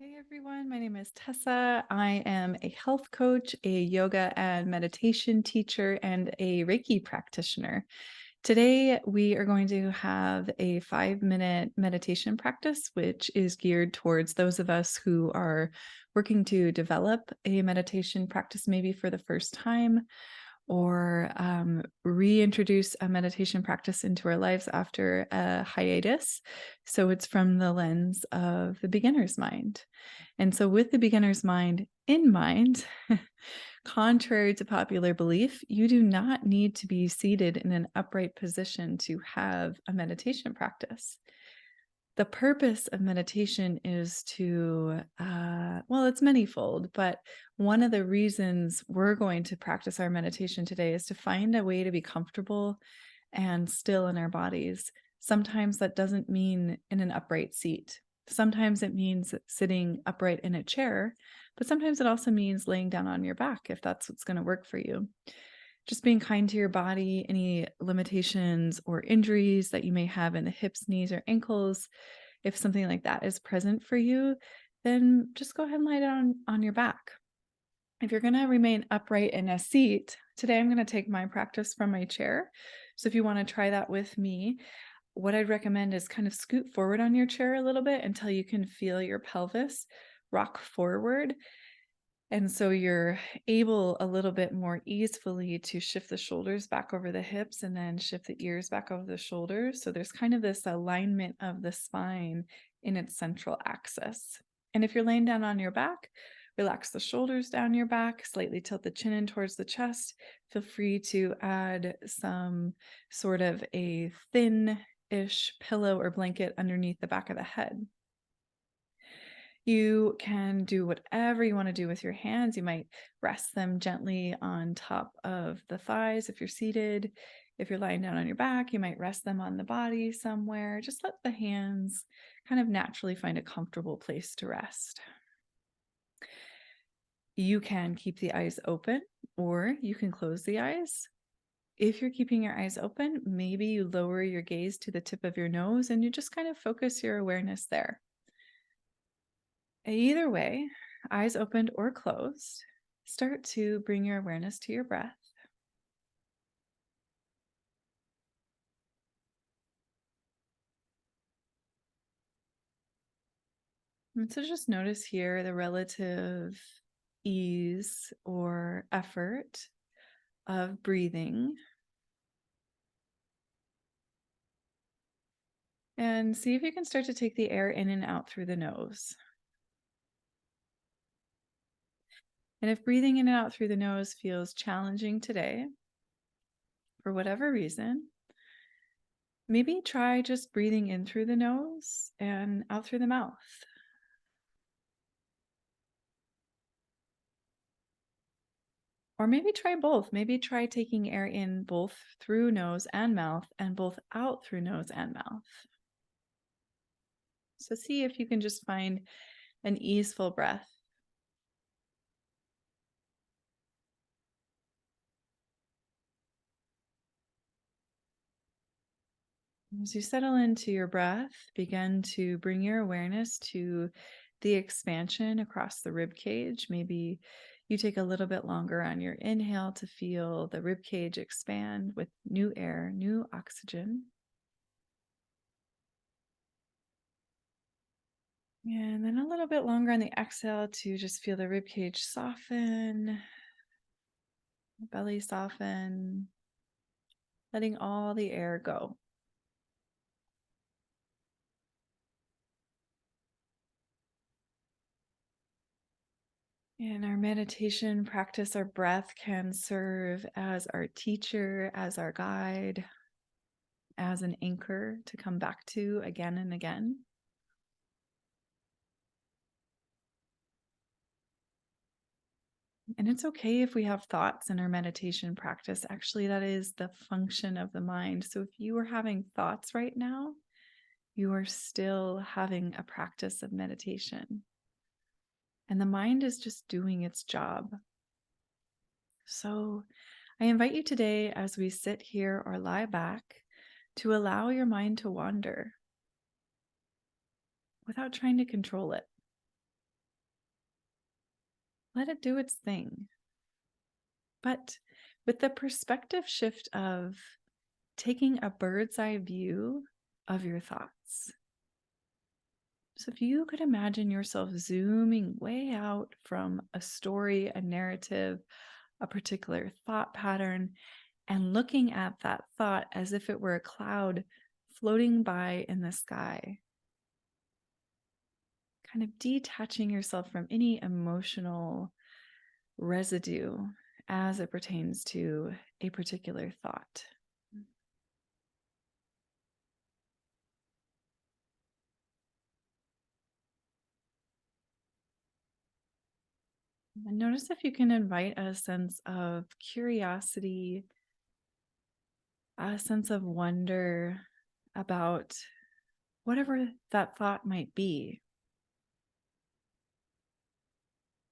Hey everyone, my name is Tessa. I am a health coach, a yoga and meditation teacher, and a Reiki practitioner. Today, we are going to have a 5-minute meditation practice, which is geared towards those of us who are working to develop a meditation practice, maybe for the first time, or reintroduce a meditation practice into our lives after a hiatus. So it's from the lens of the beginner's mind. And so, with the beginner's mind in mind, contrary to popular belief, you do not need to be seated in an upright position to have a meditation practice. The purpose of meditation is to, well, it's manyfold, but one of the reasons we're going to practice our meditation today is to find a way to be comfortable and still in our bodies. Sometimes that doesn't mean in an upright seat. Sometimes it means sitting upright in a chair, but sometimes it also means laying down on your back if that's what's going to work for you. Just being kind to your body, any limitations or injuries that you may have in the hips, knees, or ankles. If something like that is present for you, then just go ahead and lie down on your back. If you're going to remain upright in a seat, today I'm going to take my practice from my chair. So if you want to try that with me, what I'd recommend is kind of scoot forward on your chair a little bit until you can feel your pelvis rock forward. And so you're able a little bit more easily to shift the shoulders back over the hips and then shift the ears back over the shoulders. So there's kind of this alignment of the spine in its central axis. And if you're laying down on your back, relax the shoulders down your back, slightly tilt the chin in towards the chest. Feel free to add some sort of a thin-ish pillow or blanket underneath the back of the head. You can do whatever you want to do with your hands. You might rest them gently on top of the thighs if you're seated. If you're lying down on your back, you might rest them on the body somewhere. Just let the hands kind of naturally find a comfortable place to rest. You can keep the eyes open or you can close the eyes. If you're keeping your eyes open, maybe you lower your gaze to the tip of your nose and you just kind of focus your awareness there. Either way, eyes opened or closed, start to bring your awareness to your breath. And so just notice here the relative ease or effort of breathing. And see if you can start to take the air in and out through the nose. And if breathing in and out through the nose feels challenging today, for whatever reason, maybe try just breathing in through the nose and out through the mouth. Or maybe try both. Maybe try taking air in both through nose and mouth and both out through nose and mouth. So see if you can just find an easeful breath. As you settle into your breath, begin to bring your awareness to the expansion across the rib cage. Maybe you take a little bit longer on your inhale to feel the rib cage expand with new air, new oxygen. And then a little bit longer on the exhale to just feel the rib cage soften, belly soften, letting all the air go. In our meditation practice, our breath can serve as our teacher, as our guide, as an anchor to come back to again and again. And it's okay if we have thoughts in our meditation practice. Actually, that is the function of the mind. So if you are having thoughts right now, you are still having a practice of meditation. And the mind is just doing its job. So I invite you today, as we sit here or lie back, to allow your mind to wander without trying to control it. let it do its thing. But with the perspective shift of taking a bird's eye view of your thoughts. So, if you could imagine yourself zooming way out from a story, a narrative, a particular thought pattern, and looking at that thought as if it were a cloud floating by in the sky, kind of detaching yourself from any emotional residue as it pertains to a particular thought. And notice if you can invite a sense of curiosity, a sense of wonder about whatever that thought might be.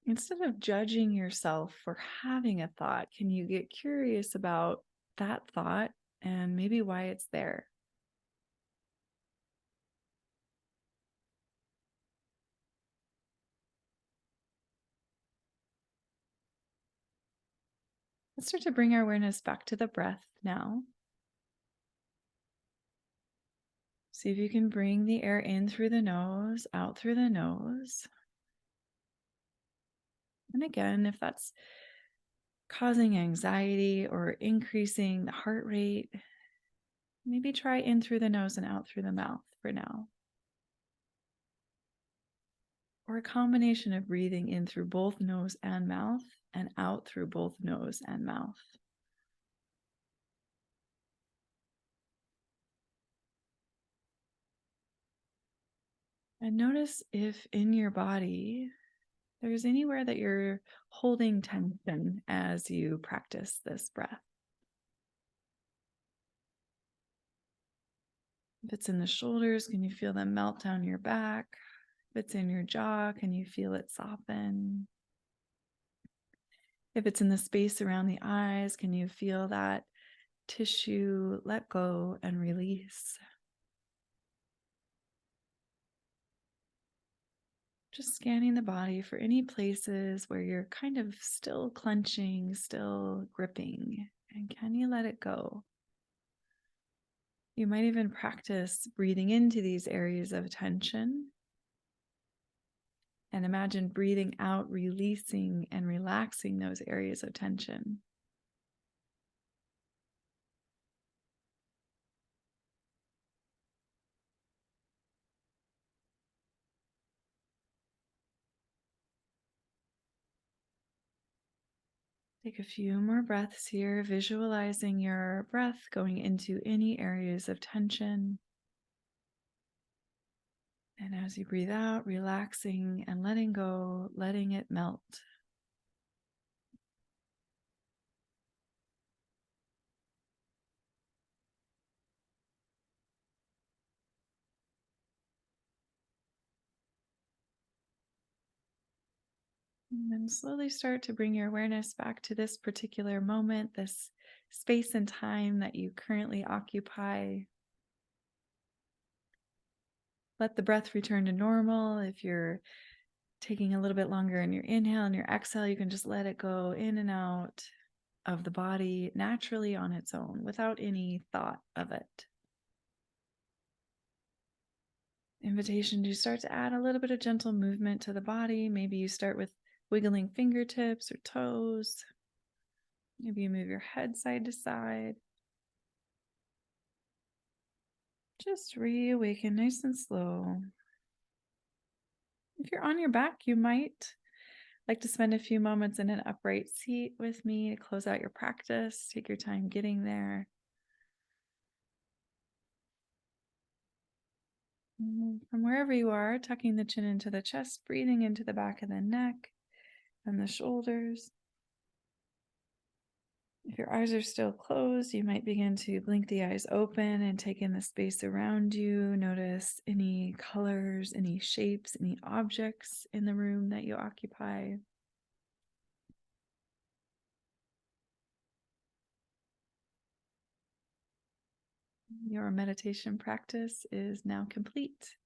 Instead of judging yourself for having a thought, can you get curious about that thought and maybe why it's there? Let's start to bring our awareness back to the breath now. See if you can bring the air in through the nose, out through the nose. And again, if that's causing anxiety or increasing the heart rate, maybe try in through the nose and out through the mouth for now. Or a combination of breathing in through both nose and mouth and out through both nose and mouth. And notice if in your body there's anywhere that you're holding tension as you practice this breath. If it's in the shoulders, can you feel them melt down your back? If it's in your jaw, can you feel it soften? If it's in the space around the eyes, can you feel that tissue let go and release? Just scanning the body for any places where you're kind of still clenching, still gripping, and can you let it go? You might even practice breathing into these areas of tension and imagine breathing out, releasing and relaxing those areas of tension. Take a few more breaths here, visualizing your breath going into any areas of tension. And as you breathe out, relaxing and letting go, letting it melt. And then slowly start to bring your awareness back to this particular moment, this space and time that you currently occupy. Let the breath return to normal. If you're taking a little bit longer in your inhale and your exhale, you can just let it go in and out of the body naturally on its own without any thought of it. Invitation to start to add a little bit of gentle movement to the body. Maybe you start with wiggling fingertips or toes. Maybe you move your head side to side. Just reawaken nice and slow. If you're on your back, you might like to spend a few moments in an upright seat with me to close out your practice. Take your time getting there. From wherever you are, tucking the chin into the chest, breathing into the back of the neck and the shoulders. If your eyes are still closed, you might begin to blink the eyes open and take in the space around you. Notice any colors, any shapes, any objects in the room that you occupy. Your meditation practice is now complete.